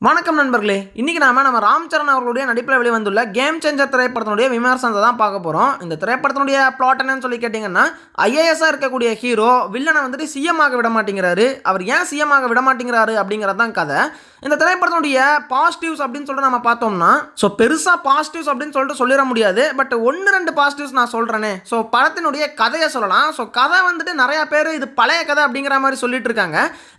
வணக்கம் நண்பர்களே. இன்னைக்கு நம்ம ராம் சரண் அவர்களுடைய நடிப்பில் வெளிவந்துள்ள கேம் சேஞ்சர் திரைப்படத்தினுடைய விமர்சனத்தை தான் பார்க்க போகிறோம். இந்த திரைப்படத்தினுடைய பிளாட் என்னன்னு சொல்லி கேட்டிங்கன்னா, ஐஏஎஸ்ஸாக இருக்கக்கூடிய ஹீரோ வில்லனை வந்துட்டு சிஎம் ஆக விட மாட்டேங்கிறாரு. அவர் ஏன் சிஎம் ஆக விட மாட்டேங்கிறாரு அப்படிங்கிறது தான் கதை. இந்த திரைப்படத்தினுடைய பாசிட்டிவ்ஸ் அப்படின்னு சொல்லிட்டு நம்ம பார்த்தோம்னா, ஸோ பெருசாக பாசிட்டிவ்ஸ் அப்படின்னு சொல்லிட்டு சொல்லிட முடியாது. பட் 1-2 பாசிட்டிவ்ஸ் நான் சொல்கிறேனே. ஸோ படத்தினுடைய கதையை சொல்லலாம். ஸோ கதை வந்துட்டு நிறையா பேர் இது பழைய கதை அப்படிங்கிற மாதிரி சொல்லிட்டு இருக்காங்க.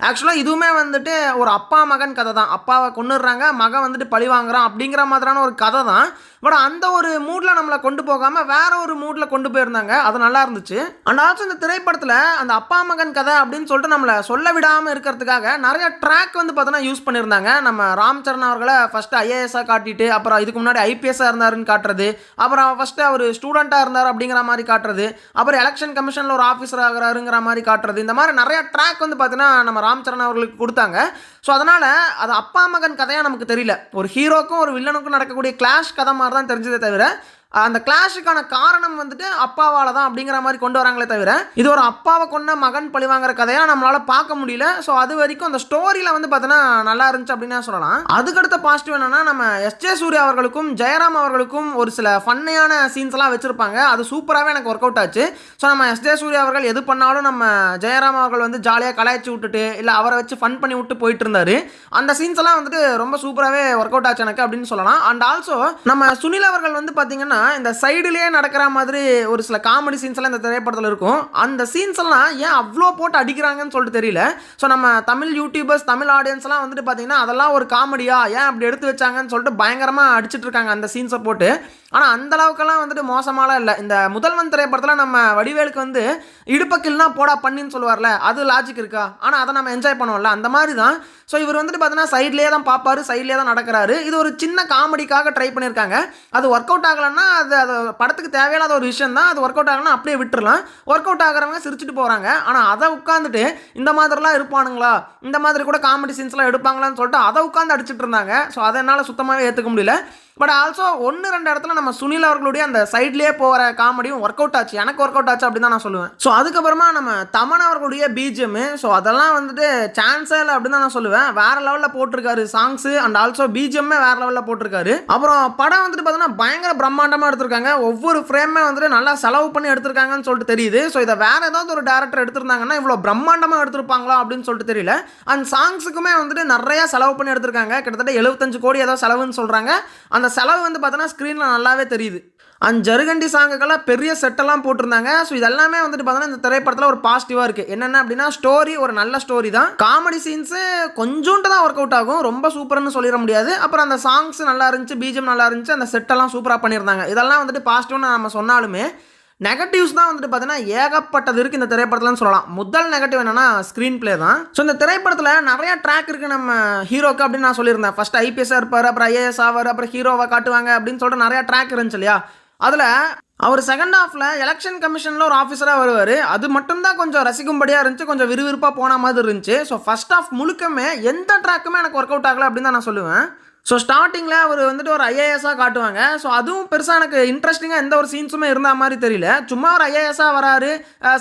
ஆக்சுவலாக இதுவுமே வந்துட்டு ஒரு அப்பா மகன் கதை தான். அப்பாவை கொன்னுடுறாங்க, மகன் வந்துட்டு பழி வாங்குறான் அப்படிங்கிற மாதிரியான ஒரு கதை தான். பட் அந்த ஒரு மூடில் நம்மளை கொண்டு போகாமல் வேற ஒரு மூடில் கொண்டு போயிருந்தாங்க. அது நல்லா இருந்துச்சு. அண்ட் ஆல்சோ இந்த திரைப்படத்தில் அந்த அப்பா மகன் கதை அப்படின்னு சொல்லிட்டு நம்மளை சொல்ல விடாமல் இருக்கிறதுக்காக நிறைய ட்ராக் வந்து பார்த்தோன்னா யூஸ் பண்ணியிருந்தாங்க. நம்ம ராம் சரண் அவர்களை ஃபஸ்ட்டு ஐஏஎஸ்ஸாக காட்டிட்டு, அப்புறம் இதுக்கு முன்னாடி ஐபிஎஸ்ஸாக இருந்தாருன்னு காட்டுறது, அப்புறம் ஃபஸ்ட்டு அவர் ஸ்டூடெண்ட்டாக இருந்தார் அப்படிங்கிற மாதிரி காட்டுறது, அப்புறம் எலெக்ஷன் கமிஷனில் ஒரு ஆஃபீஸர் ஆகிறாருங்கிற மாதிரி காட்டுறது, இந்த மாதிரி நிறைய ட்ராக் வந்து பார்த்தீங்கன்னா நம்ம ராம் சரண் அவர்களுக்கு கொடுத்தாங்க. ஸோ அதனால் அது அப்பா மகன் கதையாக நமக்கு தெரியல. ஒரு ஹீரோக்கும் ஒரு வில்லனுக்கும் நடக்கக்கூடிய கிளாஷ் கதை மாதிரி தான் தெரிஞ்சதே தவிர, அந்த கிளாஷுக்கான காரணம் வந்துட்டு அப்பாவால் தான் அப்படிங்கிற மாதிரி கொண்டு வராங்களே தவிர, இது ஒரு அப்பாவை கொண்ட மகன் பழிவாங்கிற கதையாக நம்மளால் பார்க்க முடியல. ஸோ அது வரைக்கும் அந்த ஸ்டோரியில் வந்து பார்த்தீங்கன்னா நல்லா இருந்துச்சு அப்படின்னு சொல்லலாம். அதுக்கடுத்த பாசிட்டிவ் என்னன்னா, நம்ம எஸ்ஜே சூர்யா அவர்களுக்கும் ஜெயராம் அவர்களுக்கும் ஒரு சில ஃபன்னியான சீன்ஸ் எல்லாம் வச்சிருப்பாங்க. அது சூப்பராகவே எனக்கு ஒர்க் அவுட் ஆச்சு. ஸோ நம்ம எஸ்ஜே சூர்யா அவர்கள் எது பண்ணாலும் நம்ம ஜெயராம் அவர்கள் வந்து ஜாலியாக கலாய்ச்சி விட்டுட்டு, இல்லை அவரை வச்சு ஃபன் பண்ணி விட்டு போயிட்டு இருந்தாரு. அந்த சீன்ஸ் எல்லாம் வந்துட்டு ரொம்ப சூப்பராகவே ஒர்க் அவுட் ஆச்சு எனக்கு அப்படின்னு சொல்லலாம். அண்ட் ஆல்சோ நம்ம சுனில் அவர்கள் வந்து பார்த்தீங்கன்னா இந்த சைடுலேயே நடக்கிற மாதிரி ஒரு சில காமெடி சீன்ஸ் எல்லாம் இந்த திரைப்படத்தில் இருக்கும். அந்த சீன்ஸ் எல்லாம் ஏன் அவ்வளோ போட்டு அடிக்கிறாங்கன்னு சொல்லிட்டு தெரியல. ஸோ நம்ம தமிழ் யூடியூபர்ஸ், தமிழ் ஆடியன்ஸ் எல்லாம் வந்துட்டு பார்த்தீங்கன்னா அதெல்லாம் ஒரு காமெடியா, ஏன் அப்படி எடுத்து வச்சாங்கன்னு சொல்லிட்டு பயங்கரமாக அடிச்சிட்டு இருக்காங்க அந்த சீன்ஸை போட்டு. ஆனால் அந்த அளவுக்கெல்லாம் வந்துட்டு மோசமாலாம் இல்லை. இந்த முதல்வன் திரைப்படத்தில் நம்ம வடிவேலுக்கு வந்து இடுப்பக்கில்னா போடா பண்ணின்னு சொல்லுவார்ல, அது லாஜிக் இருக்கா? ஆனால் அதை நம்ம என்ஜாய் பண்ணுவோம்ல, அந்த மாதிரி தான். ஸோ இவர் வந்துட்டு பார்த்தீங்கன்னா சைட்லேயே தான் பார்ப்பாரு, சைட்லேயே தான் நடக்கிறாரு. இது ஒரு சின்ன காமெடிக்காக ட்ரை பண்ணியிருக்காங்க. அது ஒர்க் அவுட் ஆகலைன்னா அது படத்துக்கு தேவையில்லாத ஒரு விஷயம் தான். அது ஒர்க் அவுட் ஆகலைன்னா அப்படியே விட்டுறலாம். ஒர்க் அவுட் ஆகிறவங்க சிரிச்சுட்டு போகிறாங்க. ஆனால் அதை உட்காந்துட்டு இந்த மாதிரிலாம் இருப்பானுங்களா, இந்த மாதிரி கூட காமெடி சீன்ஸ்லாம் எடுப்பாங்களான்னு சொல்லிட்டு அதை உட்காந்து அடிச்சுட்டு இருந்தாங்க. ஸோ அதை என்னால் சுத்தமாகவே ஏற்றுக்க முடியல. பட் ஆல்சோ 1-2 இடத்துல நம்ம சுனில் அவர்களுடைய அந்த சைட்லேயே போகிற காமெடியும் ஒர்க் அவுட் ஆச்சு. எனக்கு ஒர்க் அவுட் ஆச்சு அப்படின்னு தான் நான் சொல்லுவேன். ஸோ அதுக்கப்புறமா நம்ம தமன் அவர்களுடைய பிஜிஎம், ஸோ அதெல்லாம் வந்துட்டு சான்ஸே இல்லை அப்படின்னு தான் நான் சொல்லுவேன். வேற லெவலில் போட்டிருக்காரு சாங்ஸு. அண்ட் ஆல்சோ பிஜிஎம்மே வேற லெவலில் போட்டிருக்காரு. அப்புறம் படம் வந்துட்டு பார்த்தீங்கன்னா பயங்கர பிரம்மாண்டமாக எடுத்திருக்காங்க. ஒவ்வொரு ஃப்ரேமே வந்துட்டு நல்லா செலவு பண்ணி எடுத்திருக்காங்கன்னு சொல்லிட்டு தெரியுது. ஸோ இதை வேற ஏதாவது ஒரு டேரக்டர் எடுத்திருந்தாங்கன்னா இவ்வளோ பிரம்மாண்டமாக எடுத்திருப்பாங்களா அப்படின்னு சொல்லிட்டு தெரியல. அண்ட் சாங்ஸுக்குமே வந்துட்டு நிறைய செலவு பண்ணி எடுத்திருக்காங்க. கிட்டத்தட்ட 75 கோடி ஏதோ செலவுன்னு சொல்கிறாங்க. அந்த செலவு வந்து பார்த்தோன்னா ஸ்க்ரீனில் நல்லாவே தெரியுது. அந்த ஜருகண்டி சாங்குக்கெல்லாம் பெரிய செட்டெல்லாம் போட்டிருந்தாங்க. ஸோ இதெல்லாமே வந்துட்டு பார்த்தோன்னா இந்த திரைப்படத்தில் ஒரு பாசிட்டிவாக இருக்குது. என்னென்ன அப்படின்னா, ஸ்டோரி ஒரு நல்ல ஸ்டோரி தான். காமெடி சீன்ஸு கொஞ்சோண்டு தான் ஒர்க் அவுட் ஆகும், ரொம்ப சூப்பர்னு சொல்லிட முடியாது. அப்புறம் அந்த சாங்ஸ் நல்லா இருந்துச்சு, பிஜிஎம் நல்லா இருந்துச்சு, அந்த செட்டெல்லாம் சூப்பராக பண்ணியிருந்தாங்க. இதெல்லாம் வந்துட்டு பாசிட்டிவ்னு நம்ம சொன்னாலுமே நெகட்டிவ்ஸ் தான் வந்துட்டு பார்த்தீங்கன்னா ஏகப்பட்டது இருக்குது இந்த திரைப்படத்துலன்னு சொல்லலாம். முதல் நெகட்டிவ் என்னன்னா ஸ்க்ரீன் பிளே தான். ஸோ இந்த திரைப்படத்தில் நிறையா ட்ராக் இருக்குது நம்ம ஹீரோக்கு அப்படின்னு நான் சொல்லியிருந்தேன். ஃபர்ஸ்ட் ஐபிஎஸ்ஸாக இருப்பார், அப்புறம் ஐஏஎஸ் ஆவார், அப்புறம் ஹீரோவை காட்டுவாங்க அப்படின்னு சொல்லிட்டு நிறையா ட்ராக் இருந்துச்சு இல்லையா. அதில் அவர் செகண்ட் ஹாஃபில் எலெக்ஷன் கமிஷனில் ஒரு ஆஃபீஸராக வருவார். அது மட்டும்தான் கொஞ்சம் ரசிக்கும்படியாக இருந்துச்சு, கொஞ்சம் விறுவிறுப்பாக போன மாதிரி இருந்துச்சு. ஸோ ஃபர்ஸ்ட் ஹாஃப் முழுக்கமே எந்த ட்ராக்குமே எனக்கு ஒர்க் அவுட் ஆகலை அப்படின்னு தான் நான் சொல்லுவேன். ஸோ ஸ்டார்டிங்கில் அவர் வந்துட்டு ஒரு ஐஏஎஸ்ஸாக காட்டுவாங்க. ஸோ அதுவும் பெருசாக எனக்கு இன்ட்ரெஸ்டிங்காக எந்த ஒரு சீன்ஸுமே இருந்த மாதிரி தெரியல. சும்மா ஒரு ஐஏஎஸ்ஸாக வராரு,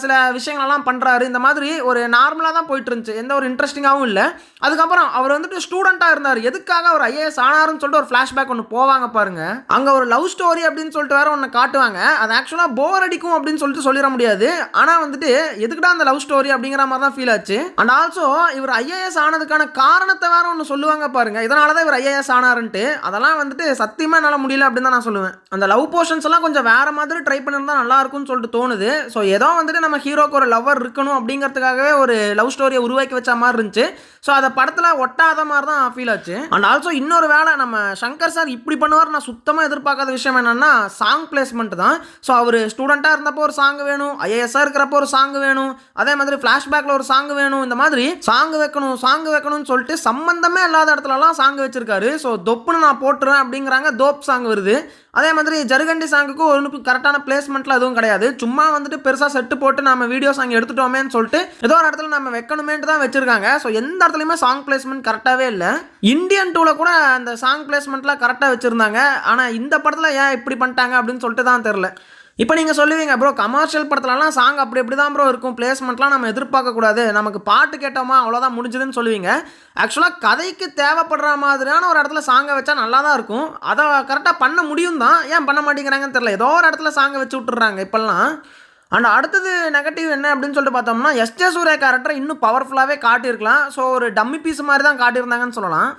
சில விஷயங்கள்லாம் பண்ணுறாரு, இந்த மாதிரி ஒரு நார்மலாக தான் போயிட்டு இருந்துச்சு. எந்த ஒரு இன்ட்ரெஸ்டிங்காகவும் இல்லை. அதுக்கப்புறம் அவர் வந்துட்டு ஸ்டூடெண்ட்டாக இருந்தார். எதுக்காக அவர் ஐஏஎஸ் ஆனாருன்னு சொல்லிட்டு ஒரு ஃப்ளாஷ்பேக் ஒன்று போவாங்க பாருங்க. அங்கே ஒரு லவ் ஸ்டோரி அப்படின்னு சொல்லிட்டு வேற ஒன்று காட்டுவாங்க. அது ஆக்சுவலாக போர் அடிக்கும் அப்படின்னு சொல்லிட்டு சொல்லிட முடியாது. ஆனால் வந்துட்டு எதுக்குடா அந்த லவ் ஸ்டோரி அப்படிங்கிற மாதிரி தான் ஃபீல் ஆச்சு. அண்ட் ஆல்சோ இவர் ஐஏஎஸ் ஆனதுக்கான காரணத்தை வேற ஒன்று சொல்லுவாங்க பாருங்க. இதனால தான் இவர் ஐஏஎஸ் ஆனாருன்ட்டு. அதெல்லாம் வந்துட்டு சத்தியமாக என்னால் முடியல அப்படின்னு தான் நான் சொல்லுவேன். அந்த லவ் போர்ஷன்ஸ் எல்லாம் கொஞ்சம் வேற மாதிரி ட்ரை பண்ணியிருந்தா நல்லா இருக்கும்னு சொல்லிட்டு தோணுது. ஸோ ஏதோ வந்துட்டு நம்ம ஹீரோக்கு ஒரு லவ்வர் இருக்கணும் அப்படிங்கிறதுக்காகவே ஒரு லவ் ஸ்டோரியை உருவாக்கி வச்ச மாதிரி இருந்துச்சு. ஸோ அதை படத்தில் ஒட்டாத மாதிரி தான் ஃபீல் ஆச்சு. அண்ட் ஆல்சோ இன்னொரு வேளை நம்ம சங்கர் சார் இப்படி பண்ணுவார் நான் சுத்தமாக எதிர்பார்க்காத விஷயம் என்னன்னா சாங் பிளேஸ்மெண்ட் தான். ஸோ அவர் ஸ்டூடெண்ட்டாக இருந்தப்போ ஒரு சாங் வேணும், ஐஏஎஸ்ஸாக இருக்கிறப்போ ஒரு சாங் வேணும், அதே மாதிரி ஃப்ளாஷ்பேக்கில் ஒரு சாங் வேணும், இந்த மாதிரி சாங் வைக்கணும்னு சொல்லிட்டு சம்பந்தமே இல்லாத இடத்துலலாம் சாங் வச்சிருக்காரு. ஸோ தொப்புன்னு நான் போட்டுறேன் அப்படிங்கிறாங்க, தோப் சாங் வருது. அதே மாதிரி ஜருகண்டி சாங்குக்கு ஒரு கரெக்டான பிளேஸ்மெண்ட்ல எதுவும் கிடையாது. சும்மா வந்துட்டு பெருசாக செட்டு போட்டு நம்ம வீடியோ சாங் எடுத்துட்டோமேன்னு சொல்லிட்டு ஏதோ ஒரு இடத்துல நம்ம வைக்கணுமேன்ட்டு தான் வச்சிருக்காங்க. ஸோ எந்த இடத்துலையுமே சாங் பிளேஸ்மெண்ட் கரெக்டாகவே இல்லை. இந்தியன் 2ல் கூட அந்த சாங் பிளேஸ்மெண்ட்லாம் கரெக்டாக வச்சுருந்தாங்க. ஆனால் இந்த படத்தில் ஏன் இப்படி பண்ணிட்டாங்க அப்படின்னு சொல்லிட்டு தான் தெரில. இப்போ நீங்கள் சொல்லுவீங்க ப்ரோ கமர்ஷியல் படத்துலலாம் சாங் அப்படி தான் ப்ரோ இருக்கும், பிளேஸ்மெண்ட்லாம் நம்ம எதிர்பார்க்கக்கூடாது, நமக்கு பாட்டு கேட்டோமா அவ்வளோதான் முடிஞ்சதுன்னு சொல்லுவீங்க. ஆக்சுவலாக கதைக்கு தேவைப்படுற மாதிரியான ஒரு இடத்துல சாங்கை வச்சா நல்லா தான் இருக்கும். அதை கரெக்டாக பண்ண முடியும் தான், ஏன் பண்ண மாட்டேங்கிறாங்கன்னு தெரியல. ஏதோ ஒரு இடத்துல சாங்கை வச்சு விட்டுறாங்க இப்போல்லாம். அண்ட் அடுத்தது நெகட்டிவ் என்ன அப்படின்னு சொல்லிட்டு பார்த்தோம்னா, எஸ்ஜே சூர்யா கேரக்டர் இன்னும் பவர்ஃபுல்லாகவே காட்டியிருக்கலாம். ஸோ ஒரு டம்மி பீஸ் மாதிரி தான் காட்டியிருந்தாங்கன்னு சொல்லலாம்.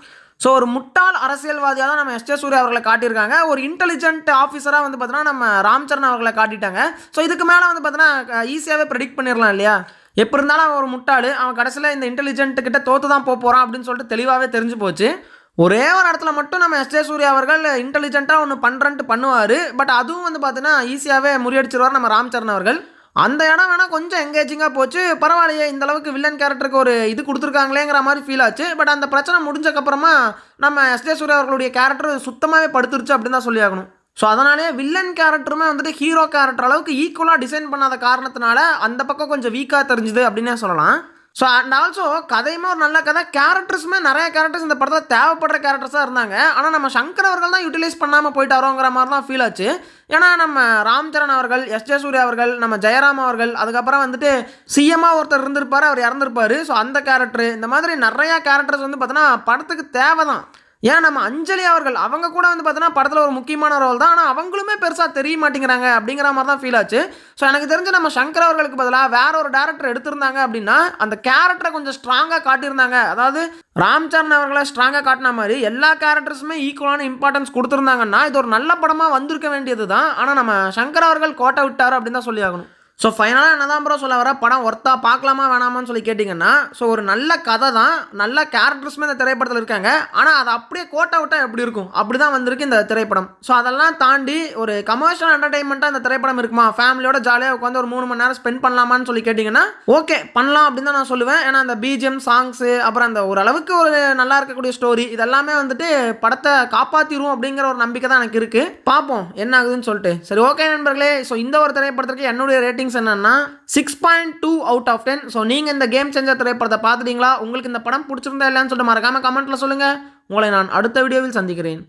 ஸோ ஒரு முட்டாள் அரசியல்வாதியாக தான் நம்ம எஸ்ஜே சூர்யா அவர்களை காட்டியிருக்காங்க. ஒரு இன்டெலிஜென்ட் ஆஃபீஸராக வந்து பார்த்தீங்கன்னா நம்ம ராம் சரண் அவர்களை காட்டிட்டாங்க. ஸோ இதுக்கு மேலே வந்து பார்த்தீங்கன்னா ஈஸியாகவே ப்ரெடிக்ட் பண்ணிடலாம் இல்லையா. எப்படி இருந்தாலும் அவன் ஒரு முட்டாள், அவன் கடைசியில் இந்த இன்டெலிஜென்ட் கிட்ட தோற்று தான் போகிறான் அப்படின்னு சொல்லிட்டு தெளிவாகவே தெரிஞ்சு போச்சு. ஒரே ஒரு இடத்துல மட்டும் நம்ம எஸ்ஜே சூர்யா அவர்கள் இன்டெலிஜென்ட்டாக ஒன்று பண்ணுறன்ட்டு பண்ணுவார். பட் அதுவும் வந்து பார்த்தீங்கன்னா ஈஸியாகவே முறியடிச்சிருவார் நம்ம ராம் சரண் அவர்கள். அந்த இடம் வேணால் கொஞ்சம் எங்கேஜிங்காக போச்சு. பரவாயில்லையே, இந்த அளவுக்கு வில்லன் கேரக்டருக்கு ஒரு இது கொடுத்துருக்காங்களேங்கிற மாதிரி ஃபீல் ஆச்சு. பட் அந்த பிரச்சனை முடிஞ்சக்கப்புறமா நம்ம எஸ்ஜே சூர்யா அவர்களுடைய கேரக்டர் சுத்தமாகவே படுத்துருச்சு அப்படின்னு தான் சொல்லி ஆகணும். ஸோ அதனாலே வில்லன் கேரக்டருமே வந்துட்டு ஹீரோ கேரக்டர் அளவுக்கு ஈக்குவலாக டிசைன் பண்ணாத காரணத்தினால அந்த பக்கம் கொஞ்சம் வீக்காக தெரிஞ்சுது அப்படின்னே சொல்லலாம். ஸோ அண்ட் ஆல்சோ கதையுமே ஒரு நல்ல கதை, கேரக்டர்ஸுமே நிறைய கேரக்டர்ஸ் இந்த படத்தில் தேவைப்படுற கேரக்டர்ஸாக இருந்தாங்க. ஆனால் நம்ம சங்கர் அவர்கள் தான் யூட்டிலைஸ் பண்ணாமல் போயிட்டாரோங்கிற மாதிரி தான் ஃபீல் ஆச்சு. ஏன்னா நம்ம ராம் சரண் அவர்கள், எஸ்ஜே சூர்யா அவர்கள், நம்ம ஜெயராம் அவர்கள், அதுக்கப்புறம் வந்துட்டு சிஎம்மாக ஒருத்தர் இருந்திருப்பார், அவர் இறந்துருப்பார். ஸோ அந்த கேரக்டர், இந்த மாதிரி நிறையா கேரக்டர்ஸ் வந்து பார்த்தோன்னா படத்துக்கு தேவை தான். ஏன் நம்ம அஞ்சலி அவர்கள் அவங்க கூட வந்து பார்த்தீங்கன்னா படத்தில் ஒரு முக்கியமான ரோல் தான், ஆனால் அவங்களுமே பெருசாக தெரிய மாட்டேங்கிறாங்க அப்படிங்கிற மாதிரி தான் ஃபீல் ஆச்சு. ஸோ எனக்கு தெரிஞ்சு நம்ம சங்கர் அவர்களுக்கு பதிலாக வேற ஒரு டேரக்டர் எடுத்திருந்தாங்க அப்படின்னா அந்த கேரக்டரை கொஞ்சம் ஸ்ட்ராங்காக காட்டியிருந்தாங்க. அதாவது ராம் சரண் அவர்களை ஸ்ட்ராங்காக காட்டின மாதிரி எல்லா கேரக்டர்ஸுமே ஈக்குவலான இம்பார்ட்டன்ஸ் கொடுத்துருந்தாங்கன்னா இது ஒரு நல்ல படமாக வந்திருக்க வேண்டியது தான். ஆனால் நம்ம சங்கர் அவர்கள் கோட்டை விட்டார் அப்படின்னு தான் சொல்லி ஆகணும். ஸோ ஃபைனலாக என்ன தான் ப்ரோ சொல்ல வர, படம் ஒர்த்தா பார்க்கலாமா வேணாமான்னு சொல்லி கேட்டிங்கன்னா, ஸோ ஒரு நல்ல கதை தான், நல்ல கேரக்டர்ஸுமே இந்த திரைப்படத்தில் இருக்காங்க. ஆனால் அதை அப்படியே கோட்டை விட்டால் எப்படி இருக்கும், அப்படி தான் வந்திருக்கு இந்த திரைப்படம். ஸோ அதெல்லாம் தாண்டி ஒரு கமர்ஷியல் என்டர்டைன்மெண்ட்டாக இந்த திரைப்படம் இருக்குமா, ஃபேமிலியோட ஜாலியாக உட்காந்து ஒரு 3 மணி நேரம் ஸ்பெண்ட் பண்ணலாமான்னு சொல்லி கேட்டிங்கன்னா ஓகே பண்ணலாம் அப்படின்னு தான் நான் சொல்லுவேன். ஏன்னா அந்த பிஜிஎம் சாங்ஸு, அப்புறம் அந்த ஓரளவுக்கு ஒரு நல்லா இருக்கக்கூடிய ஸ்டோரி, இதெல்லாமே வந்துட்டு படத்தை காப்பாற்றிடும் அப்படிங்கிற ஒரு நம்பிக்கை தான் எனக்கு இருக்குது. பார்ப்போம் என்ன ஆகுதுன்னு சொல்லிட்டு. சரி ஓகே நண்பர்களே, ஸோ இந்த ஒரு திரைப்படத்திற்கு என்னுடைய ரேட்டிங் என்னன்னா 6.2 out of 10. ஸோ நீங்கள் இந்த கேம் சேஞ்சர் திரைப்படத்தை பார்த்துட்டீங்களா, உங்களுக்கு இந்த படம் பிடிச்சிருந்தா இல்லைன்னு சொல்லிட்டு மறக்காம கமெண்ட்ல சொல்லுங்கள். உங்களை நான் அடுத்த வீடியோவில் சந்திக்கிறேன்.